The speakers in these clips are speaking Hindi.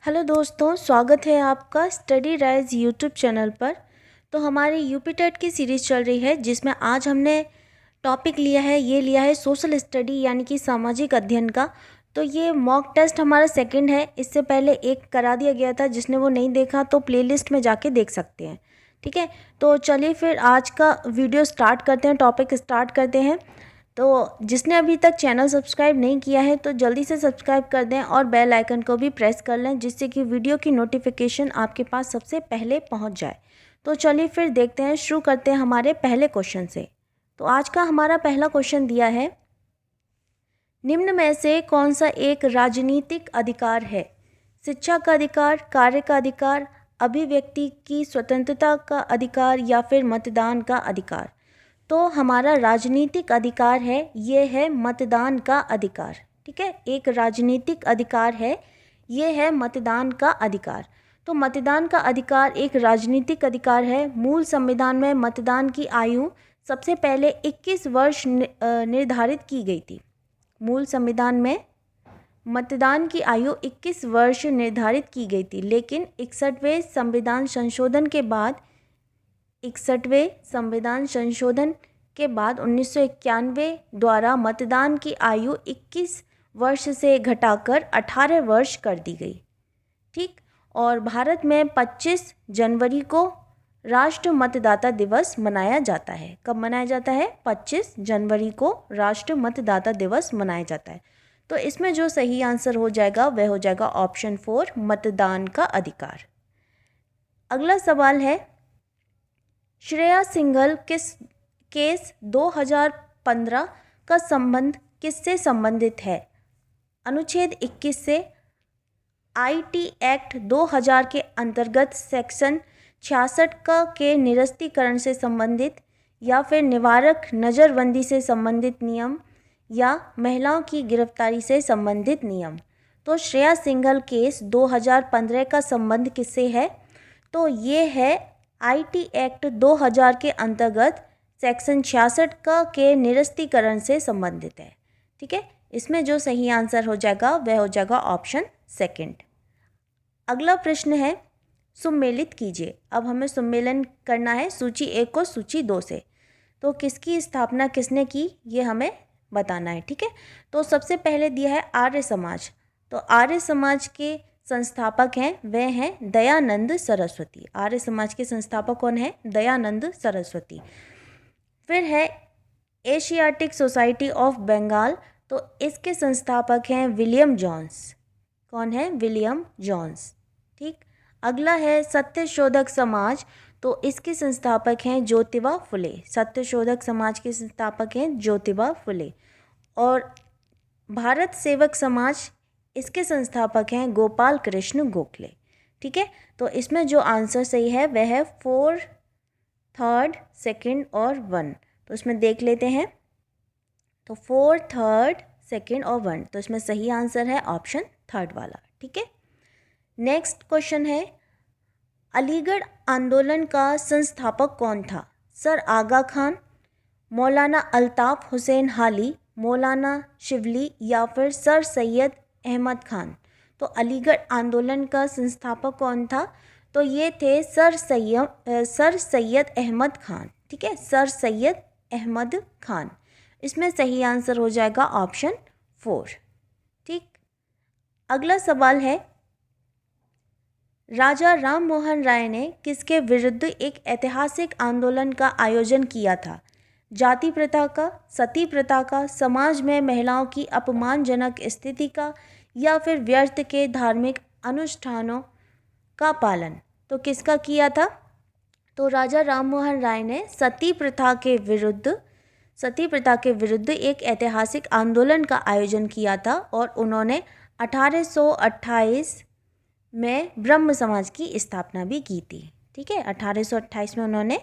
हेलो दोस्तों, स्वागत है आपका स्टडी राइज यूट्यूब चैनल पर। तो हमारी यूपी टेट की सीरीज़ चल रही है जिसमें आज हमने टॉपिक लिया है सोशल स्टडी यानी कि सामाजिक अध्ययन का। तो ये मॉक टेस्ट हमारा सेकंड है। इससे पहले एक करा दिया गया था, जिसने वो नहीं देखा तो प्लेलिस्ट में जाके देख सकते हैं। ठीक है, तो चलिए फिर आज का वीडियो स्टार्ट करते हैं, टॉपिक स्टार्ट करते हैं। तो जिसने अभी तक चैनल सब्सक्राइब नहीं किया है तो जल्दी से सब्सक्राइब कर दें और बेल आइकन को भी प्रेस कर लें, जिससे कि वीडियो की नोटिफिकेशन आपके पास सबसे पहले पहुंच जाए। तो चलिए फिर देखते हैं, शुरू करते हैं हमारे पहले क्वेश्चन से। तो आज का हमारा पहला क्वेश्चन दिया है, निम्न में से कौन सा एक राजनीतिक अधिकार है? शिक्षा का अधिकार, कार्य का अधिकार, अभिव्यक्ति की स्वतंत्रता का अधिकार या फिर मतदान का अधिकार? तो हमारा राजनीतिक अधिकार है, ये है मतदान का अधिकार। ठीक है, एक राजनीतिक अधिकार है, ये है मतदान का अधिकार। तो मतदान का अधिकार एक राजनीतिक अधिकार है। मूल संविधान में मतदान की आयु सबसे पहले 21 वर्ष निर्धारित की गई थी। मूल संविधान में मतदान की आयु 21 वर्ष निर्धारित की गई थी, लेकिन 61वें संविधान संशोधन के बाद 1991 द्वारा मतदान की आयु 21 वर्ष से घटाकर 18 वर्ष कर दी गई। ठीक, और भारत में 25 जनवरी को राष्ट्र मतदाता दिवस मनाया जाता है। कब मनाया जाता है? 25 जनवरी को राष्ट्र मतदाता दिवस मनाया जाता है। तो इसमें जो सही आंसर हो जाएगा वह हो जाएगा ऑप्शन 4, मतदान का अधिकार। अगला सवाल है, श्रेया सिंघल केस 2015 का संबंध किससे संबंधित है? अनुच्छेद 21 से, आईटी एक्ट 2000 के अंतर्गत सेक्शन 66 के निरस्तीकरण से संबंधित, या फिर निवारक नज़रबंदी से संबंधित नियम, या महिलाओं की गिरफ्तारी से संबंधित नियम? तो श्रेया सिंघल केस 2015 का संबंध किससे है? तो ये है आईटी एक्ट 2000 के अंतर्गत सेक्शन 66 के निरस्तीकरण से संबंधित है। ठीक है, इसमें जो सही आंसर हो जाएगा वह हो जाएगा ऑप्शन 2। अगला प्रश्न है, सुमेलित कीजिए। अब हमें सम्मेलन करना है सूची 1 को सूची 2 से। तो किसकी स्थापना किसने की ये हमें बताना है। ठीक है, तो सबसे पहले दिया है आर्य समाज। तो आर्य समाज के संस्थापक हैं, वे हैं दयानंद सरस्वती। आर्य समाज के संस्थापक कौन है? दयानंद सरस्वती। फिर है एशियाटिक सोसाइटी ऑफ बंगाल। तो इसके संस्थापक हैं विलियम जोन्स। कौन है? William Jones. ठीक, अगला है सत्यशोधक समाज। तो इसके संस्थापक हैं ज्योतिबा फुले। सत्यशोधक समाज के संस्थापक हैं ज्योतिबा फुले। और भारत सेवक समाज, इसके संस्थापक हैं गोपाल कृष्ण गोखले। ठीक है, तो इसमें जो आंसर सही है वह है 4, 3, 2 और 1। तो इसमें देख लेते हैं। तो 4, 3, 2 और 1, तो इसमें सही आंसर है ऑप्शन 3 वाला। ठीक है, नेक्स्ट क्वेश्चन है, अलीगढ़ आंदोलन का संस्थापक कौन था? सर आगा खान, मौलाना अल्ताफ हुसैन हाली, मौलाना शिवली, या फिर सर सैयद अहमद खान? तो अलीगढ़ आंदोलन का संस्थापक कौन था? तो ये थे सर सैयद अहमद खान। ठीक है, सर सैयद अहमद खान। इसमें सही आंसर हो जाएगा ऑप्शन 4। ठीक, अगला सवाल है, राजा राम मोहन राय ने किसके विरुद्ध एक ऐतिहासिक आंदोलन का आयोजन किया था? जाति प्रथा का, सती प्रथा का, समाज में महिलाओं की अपमानजनक स्थिति का, या फिर व्यर्थ के धार्मिक अनुष्ठानों का पालन? तो किसका किया था? तो राजा राम मोहन राय ने सती प्रथा के विरुद्ध एक ऐतिहासिक आंदोलन का आयोजन किया था, और उन्होंने 1828 में ब्रह्म समाज की स्थापना भी की थी। ठीक है, 1828 में उन्होंने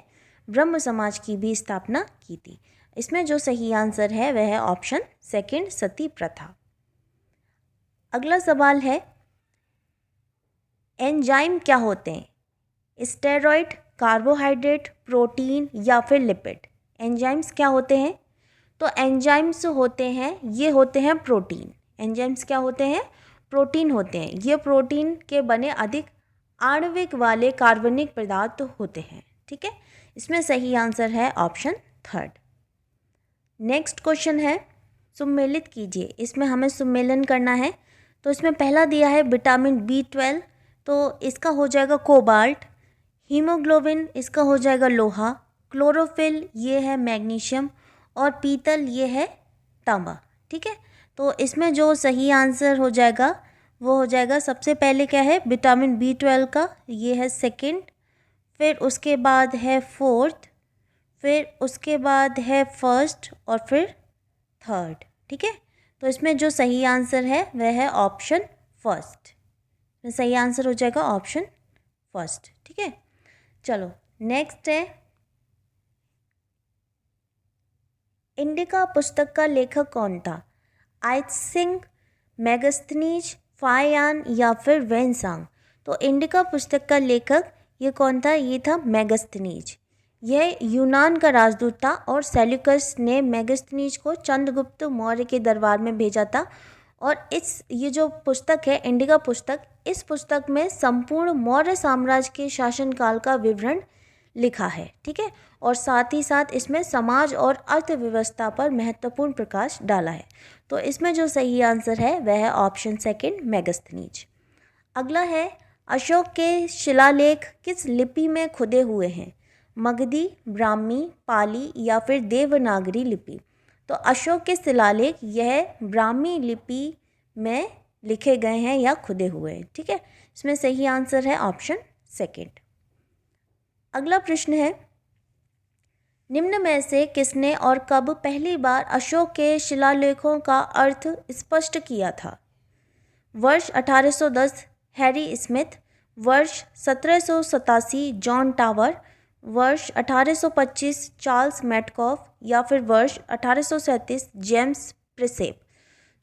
ब्रह्म समाज की भी स्थापना की थी। इसमें जो सही आंसर है वह है ऑप्शन 2, सती प्रथा। अगला सवाल है, एंजाइम क्या होते हैं? स्टेरॉइड, कार्बोहाइड्रेट, प्रोटीन, या फिर लिपिड? एंजाइम्स क्या होते हैं? तो एंजाइम्स होते हैं, ये होते हैं प्रोटीन। एंजाइम्स क्या होते हैं? प्रोटीन होते हैं। ये प्रोटीन के बने अधिक आणविक वाले कार्बनिक पदार्थ होते हैं। ठीक है, इसमें सही आंसर है ऑप्शन थर्ड। नेक्स्ट क्वेश्चन है, सुमेलित कीजिए। इसमें हमें सुमेलन करना है। तो इसमें पहला दिया है विटामिन B12, तो इसका हो जाएगा कोबाल्ट। हीमोग्लोबिन, इसका हो जाएगा लोहा। क्लोरोफिल, ये है मैग्नीशियम। और पीतल, ये है तांबा। ठीक है, तो इसमें जो सही आंसर हो जाएगा वो हो जाएगा, सबसे पहले क्या है विटामिन B12 का, ये है सेकंड, फिर उसके बाद है फोर्थ, फिर उसके बाद है फर्स्ट और फिर थर्ड। ठीक है, तो इसमें जो सही आंसर है वह है ऑप्शन फर्स्ट। सही आंसर हो जाएगा ऑप्शन फर्स्ट। ठीक है, चलो नेक्स्ट है, इंडिका पुस्तक का लेखक कौन था? आइत्सिंग, मेगास्थनीज, फायान या फिर वेनसांग। तो इंडिका पुस्तक का लेखक ये कौन था? ये था मेगास्थनीज। यह यूनान का राजदूत था और सेल्यूकस ने मेगास्थनीज को चंद्रगुप्त मौर्य के दरबार में भेजा था। और ये जो पुस्तक है इंडिका पुस्तक, इस पुस्तक में संपूर्ण मौर्य साम्राज्य के शासनकाल का विवरण लिखा है। ठीक है, और साथ ही साथ इसमें समाज और अर्थव्यवस्था पर महत्वपूर्ण प्रकाश डाला है। तो इसमें जो सही आंसर है वह है ऑप्शन सेकंड, मेगास्थनीज। अगला है, अशोक के शिलालेख किस लिपि में खुदे हुए हैं? मगधी, ब्राह्मी, पाली या फिर देवनागरी लिपि। तो अशोक के शिलालेख यह ब्राह्मी लिपि में लिखे गए हैं या खुदे हुए हैं। ठीक है, इसमें सही आंसर है ऑप्शन सेकंड। अगला प्रश्न है, निम्न में से किसने और कब पहली बार अशोक के शिलालेखों का अर्थ स्पष्ट किया था? वर्ष 1810 हैरी स्मिथ, वर्ष 1787 जॉन टावर, वर्ष 1825 चार्ल्स मेटकॉफ या फिर वर्ष 1837 जेम्स प्रिसेप।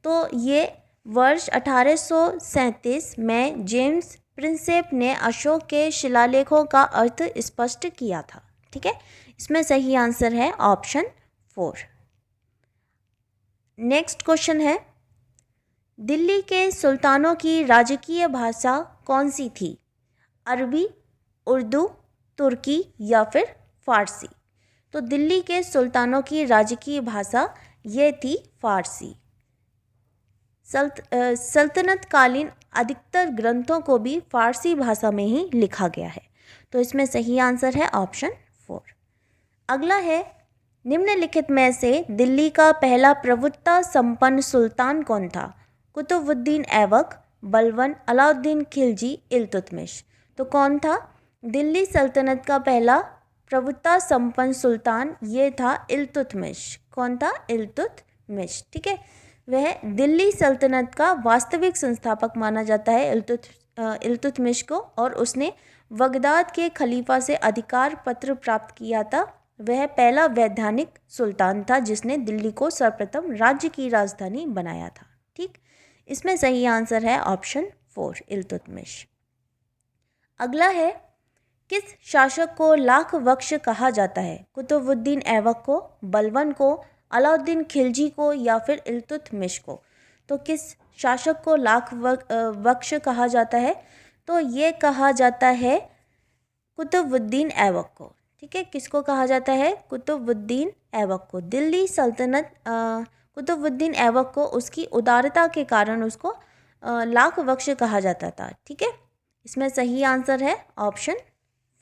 तो ये वर्ष 1837 में जेम्स प्रिंसेप ने अशोक के शिलालेखों का अर्थ स्पष्ट किया था। ठीक है, इसमें सही आंसर है ऑप्शन 4। नेक्स्ट क्वेश्चन है, दिल्ली के सुल्तानों की राजकीय भाषा कौन सी थी? अरबी, उर्दू, तुर्की या फिर फारसी। तो दिल्ली के सुल्तानों की राजकीय भाषा ये थी फारसी। सल्तनत कालीन अधिकतर ग्रंथों को भी फारसी भाषा में ही लिखा गया है। तो इसमें सही आंसर है ऑप्शन 4। अगला है, निम्नलिखित में से दिल्ली का पहला प्रभुत्व संपन्न सुल्तान कौन था? कुतुबुद्दीन ऐबक, बलबन, अलाउद्दीन खिलजी, इल्तुतमिश। तो कौन था दिल्ली सल्तनत का पहला प्रभुत्व संपन्न सुल्तान? ये था इल्तुतमिश। कौन था? इल्तुतमिश। ठीक है, वह दिल्ली सल्तनत का वास्तविक संस्थापक माना जाता है इल्तुतमिश को, और उसने बगदाद के खलीफा से अधिकार पत्र प्राप्त किया था। वह पहला वैधानिक सुल्तान था जिसने दिल्ली को सर्वप्रथम राज्य की राजधानी बनाया था। ठीक, इसमें सही आंसर है ऑप्शन 4, इल्तुतमिश। अगला है, किस शासक को लाख बख्श कहा जाता है? कुतुबुद्दीन ऐबक को, बलबन को, अलाउद्दीन खिलजी को या फिर इल्तुतमिश को। तो किस शासक को लाख बख्श कहा जाता है? तो ये कहा जाता है कुतुबुद्दीन ऐबक को। ठीक है, किसको कहा जाता है? कुतुबुद्दीन ऐबक को। दिल्ली सल्तनत कुतुबुद्दीन ऐबक को उसकी उदारता के कारण उसको लाख बख्श कहा जाता था। ठीक है, इसमें सही आंसर है ऑप्शन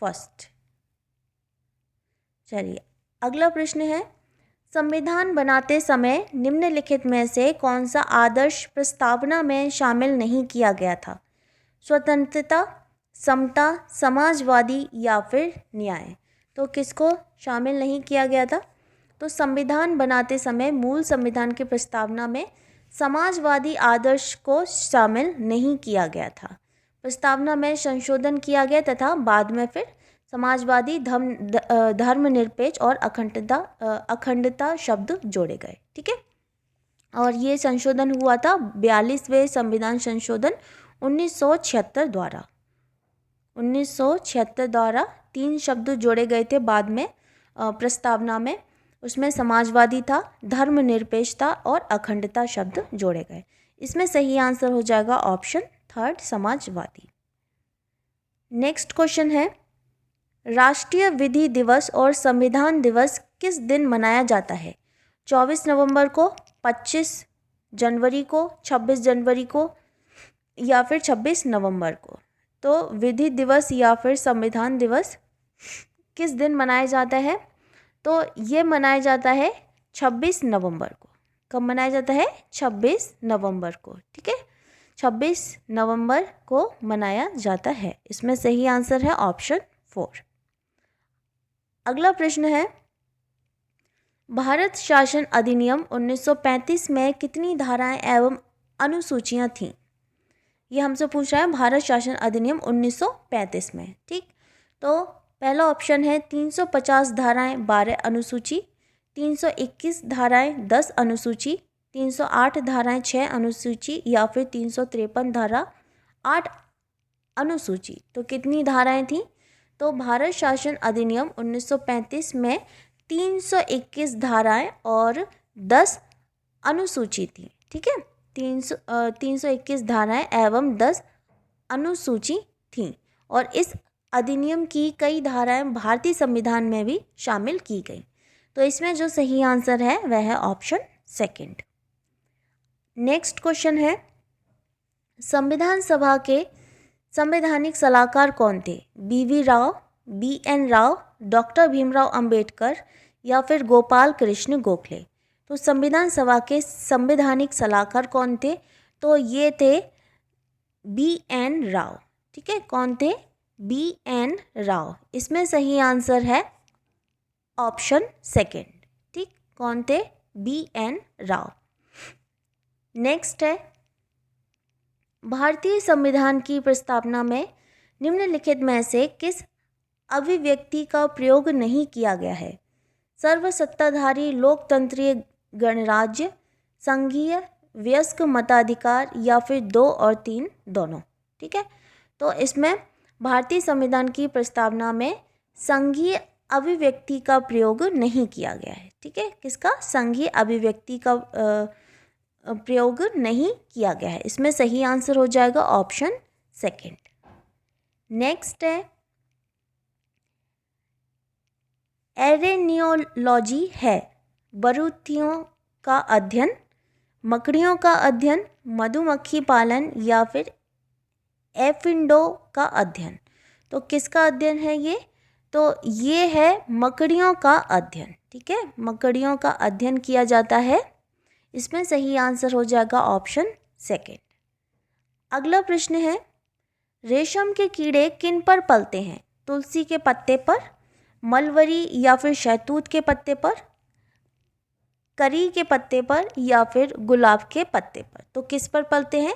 फर्स्ट। चलिए अगला प्रश्न है, संविधान बनाते समय निम्नलिखित में से कौन सा आदर्श प्रस्तावना में शामिल नहीं किया गया था? स्वतंत्रता, समता, समाजवादी या फिर न्याय। तो किसको शामिल नहीं किया गया था? तो संविधान बनाते समय मूल संविधान की प्रस्तावना में समाजवादी आदर्श को शामिल नहीं किया गया था। प्रस्तावना में संशोधन किया गया तथा बाद में फिर समाजवादी, धर्मनिरपेक्ष और अखंडता शब्द जोड़े गए। ठीक है, और ये संशोधन हुआ था 42वें संविधान संशोधन 1976 द्वारा। 1976 द्वारा 3 शब्द जोड़े गए थे बाद में प्रस्तावना में। उसमें समाजवादी था, धर्मनिरपेक्ष था और अखंडता शब्द जोड़े गए। इसमें सही आंसर हो जाएगा option third, Samajwadi. Next question है, राष्ट्रीय विधि दिवस और संविधान दिवस किस दिन मनाया जाता है? 24 नवंबर को, 25 जनवरी को, 26 जनवरी को या फिर 26 नवंबर को? तो विधि दिवस या फिर संविधान दिवस किस दिन मनाया जाता है? तो ये मनाया जाता है 26 नवंबर को। कब मनाया जाता है? 26 नवंबर को। ठीक है, 26 नवंबर को मनाया जाता है। इसमें सही आंसर है ऑप्शन 4। अगला प्रश्न है, भारत शासन अधिनियम 1935 में कितनी धाराएं एवं अनुसूचियां थीं? ये हमसे पूछ रहा है भारत शासन अधिनियम 1935 में। ठीक, तो पहला ऑप्शन है 350 धाराएं 12 अनुसूची, 321 धाराएं 10 अनुसूची, 308 धाराएं 6 अनुसूची या फिर 353 धारा 8 अनुसूची। तो कितनी धाराएं थीं? तो भारत शासन अधिनियम 1935 में 321 धाराएं और 10 अनुसूची थी। ठीक है, 321 धाराएं एवं 10 अनुसूची थीं और इस अधिनियम की कई धाराएं भारतीय संविधान में भी शामिल की गई। तो इसमें जो सही आंसर है वह है ऑप्शन सेकंड। नेक्स्ट क्वेश्चन है, संविधान सभा के संवैधानिक सलाहकार कौन थे? BV Rao, BN Rao, doctor Bhimrao Ambedkar या फिर गोपाल कृष्ण गोखले? तो संविधान सभा के संवैधानिक सलाहकार कौन थे? तो ये थे BN राव। ठीक है, कौन थे? BN राव। इसमें सही आंसर है ऑप्शन सेकंड। ठीक, कौन थे? BN राव। नेक्स्ट है, भारतीय संविधान की प्रस्तावना में निम्नलिखित में से किस अभिव्यक्ति का प्रयोग नहीं किया गया है? सर्वसत्ताधारी लोकतंत्रीय गणराज्य, संघीय वयस्क मताधिकार या फिर 2 और 3 दोनों? ठीक है, तो इसमें भारतीय संविधान की प्रस्तावना में संघीय अभिव्यक्ति का प्रयोग नहीं किया गया है। ठीक है, किसका? संघीय अभिव्यक्ति का प्रयोग नहीं किया गया है। इसमें सही आंसर हो जाएगा ऑप्शन सेकंड। नेक्स्ट है, एरेनियोलॉजी है बरूथियों का अध्ययन, मकड़ियों का अध्ययन, मधुमक्खी पालन या फिर एफिंडो का अध्ययन? तो किसका अध्ययन है ये? तो ये है मकड़ियों का अध्ययन। ठीक है, मकड़ियों का अध्ययन किया जाता है। इसमें सही आंसर हो जाएगा ऑप्शन सेकंड। अगला प्रश्न है, रेशम के कीड़े किन पर पलते हैं? तुलसी के पत्ते पर, मलबरी या फिर शहतूत के पत्ते पर, करी के पत्ते पर या फिर गुलाब के पत्ते पर? तो किस पर पलते हैं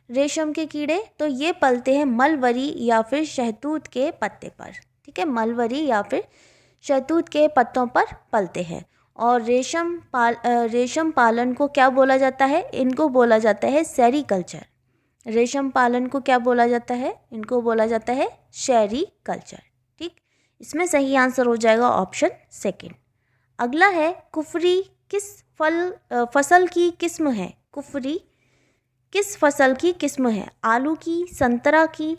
रेशम के कीड़े? तो ये पलते हैं मलबरी या फिर शहतूत के पत्ते पर। ठीक है, मलबरी या फिर शहतूत के पत्तों पर पलते हैं। और रेशम पालन को क्या बोला जाता है? इनको बोला जाता है सेरीकल्चर। रेशम पालन को क्या बोला जाता है? इनको बोला जाता है सेरीकल्चर। ठीक, इसमें सही आंसर हो जाएगा ऑप्शन सेकंड। अगला है, कुफरी किस फसल की किस्म है? कुफरी किस फसल की किस्म है? आलू की, संतरा की,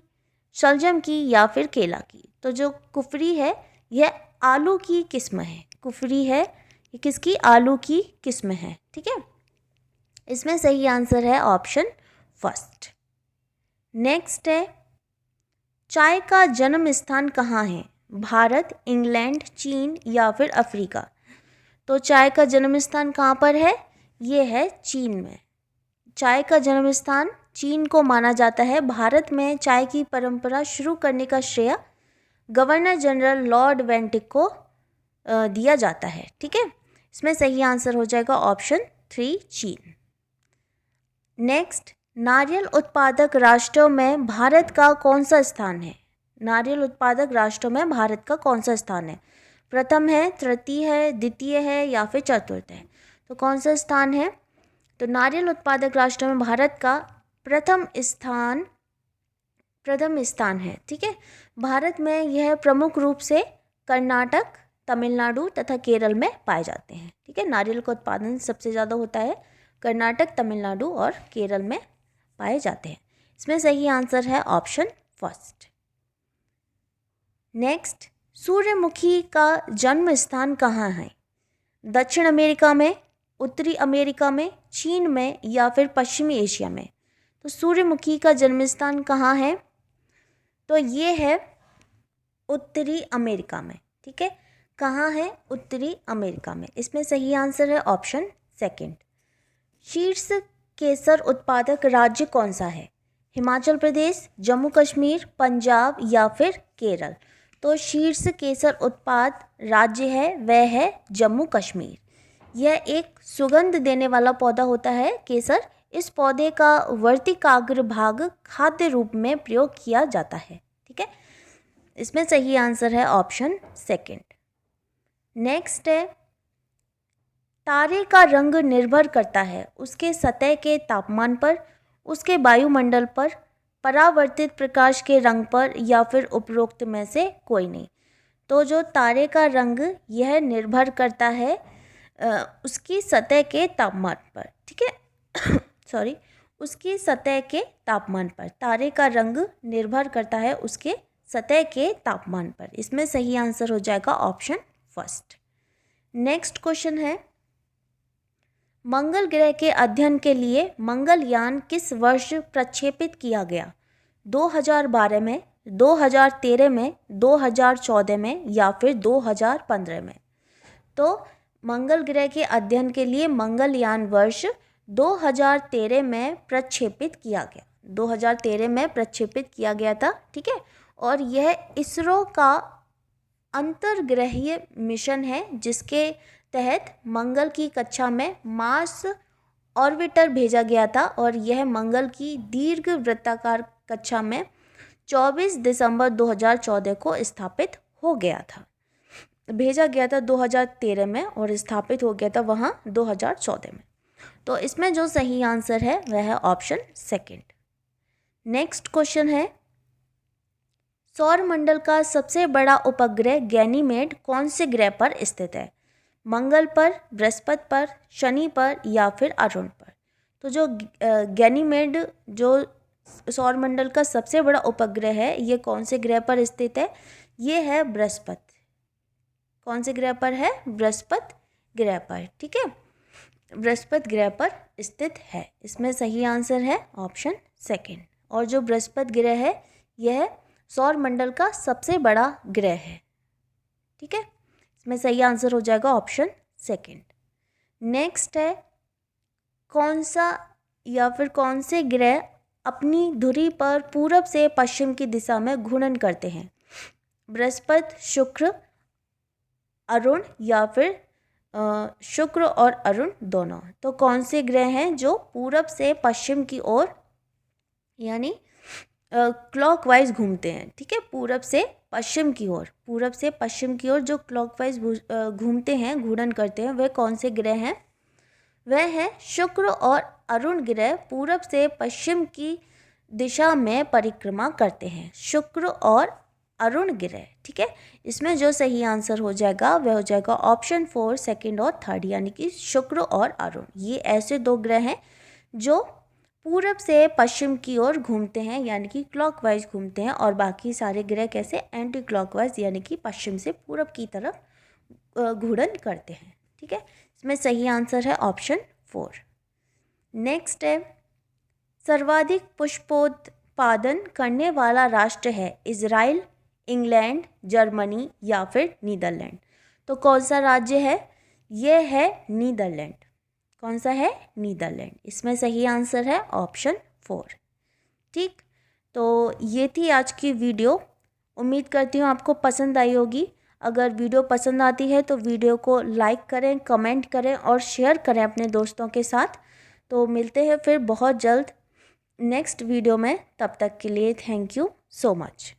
शलजम की या फिर केला की? तो जो कुफरी है यह आलू की किस्म है। कुफरी है ये किसकी? आलू की किस्म है। ठीक है, इसमें सही आंसर है ऑप्शन फर्स्ट। नेक्स्ट है, चाय का जन्म स्थान कहाँ है? भारत, इंग्लैंड, चीन या फिर अफ्रीका? तो चाय का जन्म स्थान कहाँ पर है? ये है चीन में। चाय का जन्म स्थान चीन को माना जाता है। भारत में चाय की परंपरा शुरू करने का श्रेय गवर्नर जनरल लॉर्ड वेंटिक को दिया जाता है। ठीक है, इसमें सही आंसर हो जाएगा ऑप्शन 3 चीन। नेक्स्ट, नारियल उत्पादक राष्ट्रों में भारत का कौन सा स्थान है? नारियल उत्पादक राष्ट्रों में भारत का कौन सा स्थान है? प्रथम है, तृतीय है, द्वितीय है या फिर चतुर्थ है? तो कौन सा स्थान है? तो नारियल उत्पादक राष्ट्रों में भारत का प्रथम स्थान है। ठीक है, भारत में यह प्रमुख रूप से कर्नाटक, तमिलनाडु तथा केरल में पाए जाते हैं। ठीक है, नारियल का उत्पादन सबसे ज़्यादा होता है कर्नाटक, तमिलनाडु और केरल में पाए जाते हैं। इसमें सही आंसर है ऑप्शन फर्स्ट। नेक्स्ट, सूर्यमुखी का जन्म स्थान कहाँ है? दक्षिण अमेरिका में, उत्तरी अमेरिका में, चीन में या फिर पश्चिमी एशिया में? तो सूर्यमुखी का जन्म स्थान कहाँ है? तो ये है उत्तरी अमेरिका में। ठीक है, कहाँ है? उत्तरी अमेरिका में। इसमें सही आंसर है ऑप्शन सेकंड। शीर्ष केसर उत्पादक राज्य कौन सा है? हिमाचल प्रदेश, जम्मू कश्मीर, पंजाब या फिर केरल? तो शीर्ष केसर उत्पाद राज्य है वह है जम्मू कश्मीर। यह एक सुगंध देने वाला पौधा होता है केसर। इस पौधे का वर्तिकाग्र भाग खाद्य रूप में प्रयोग किया जाता है। ठीक है, इसमें सही आंसर है ऑप्शन सेकंड। नेक्स्ट है, तारे का रंग निर्भर करता है उसके सतह के तापमान पर, उसके वायुमंडल पर, परावर्तित प्रकाश के रंग पर या फिर उपरोक्त में से कोई नहीं। तो जो तारे का रंग यह निर्भर करता है उसकी सतह के तापमान पर। ठीक है सॉरी, उसकी सतह के तापमान पर। तारे का रंग निर्भर करता है उसके सतह के तापमान पर। इसमें सही आंसर हो जाएगा ऑप्शन फर्स्ट। नेक्स्ट क्वेश्चन है, मंगल ग्रह के अध्ययन के लिए मंगलयान किस वर्ष प्रक्षेपित किया गया? 2012 में, 2013 में, 2014 में या फिर 2015 में? तो मंगल ग्रह के अध्ययन के लिए मंगलयान वर्ष 2013 में प्रक्षेपित किया गया। 2013 में प्रक्षेपित किया गया था। ठीक है, और यह इसरो का अंतर्ग्रहीय मिशन है जिसके तहत मंगल की कक्षा में मार्स ऑर्बिटर भेजा गया था और यह मंगल की दीर्घ वृत्ताकार कक्षा में 24 दिसंबर 2014 को स्थापित हो गया था। भेजा गया था 2013 में और स्थापित हो गया था वहाँ 2014 में। तो इसमें जो सही आंसर है वह है ऑप्शन सेकंड। नेक्स्ट क्वेश्चन है, सौरमंडल का सबसे बड़ा उपग्रह गैनीमेड कौन से ग्रह पर स्थित है? मंगल पर, बृहस्पति पर, शनि पर या फिर अरुण पर? तो जो गैनीमेड जो सौरमंडल का सबसे बड़ा उपग्रह है ये कौन से ग्रह पर स्थित है? ये है बृहस्पति। कौन से ग्रह पर है? बृहस्पति ग्रह पर। ठीक है, बृहस्पति ग्रह पर स्थित है। इसमें सही आंसर है ऑप्शन सेकंड। और जो बृहस्पति ग्रह है यह सौरमंडल का सबसे बड़ा ग्रह है। ठीक है, इसमें सही आंसर हो जाएगा ऑप्शन सेकंड। नेक्स्ट है, कौन सा या फिर कौन से ग्रह अपनी धुरी पर पूरब से पश्चिम की दिशा में घूर्णन करते हैं? बृहस्पति, शुक्र, अरुण या फिर शुक्र और अरुण दोनों? तो कौन से ग्रह हैं जो पूरब से पश्चिम की ओर यानी क्लॉकवाइज घूमते हैं? ठीक है, पूरब से पश्चिम की ओर, पूरब से पश्चिम की ओर जो क्लॉकवाइज घूमते हैं, घूर्णन करते हैं, वह कौन से ग्रह हैं? वह है शुक्र और अरुण ग्रह पूरब से पश्चिम की दिशा में परिक्रमा करते हैं। शुक्र और अरुण ग्रह। ठीक है, इसमें जो सही आंसर हो जाएगा वह हो जाएगा ऑप्शन 4 सेकंड और थर्ड, यानी कि शुक्र और अरुण। ये ऐसे दो ग्रह हैं जो पूरब से पश्चिम की ओर घूमते हैं यानी कि क्लॉकवाइज घूमते हैं, और बाकी सारे ग्रह कैसे? एंटी क्लॉकवाइज यानी कि पश्चिम से पूरब की तरफ घूर्णन करते हैं। ठीक है, इसमें सही आंसर है ऑप्शन 4। नेक्स्ट है, सर्वाधिक पुष्पोत्पादन करने वाला राष्ट्र है इजराइल, इंग्लैंड, जर्मनी या फिर नीदरलैंड? तो कौन सा राज्य है? यह है नीदरलैंड। कौन सा है? नीदरलैंड। इसमें सही आंसर है ऑप्शन 4। ठीक, तो ये थी आज की वीडियो। उम्मीद करती हूँ आपको पसंद आई होगी। अगर वीडियो पसंद आती है तो वीडियो को लाइक करें, कमेंट करें और शेयर करें अपने दोस्तों के साथ। तो मिलते हैं फिर बहुत जल्द नेक्स्ट वीडियो में। तब तक के लिए थैंक यू सो मच।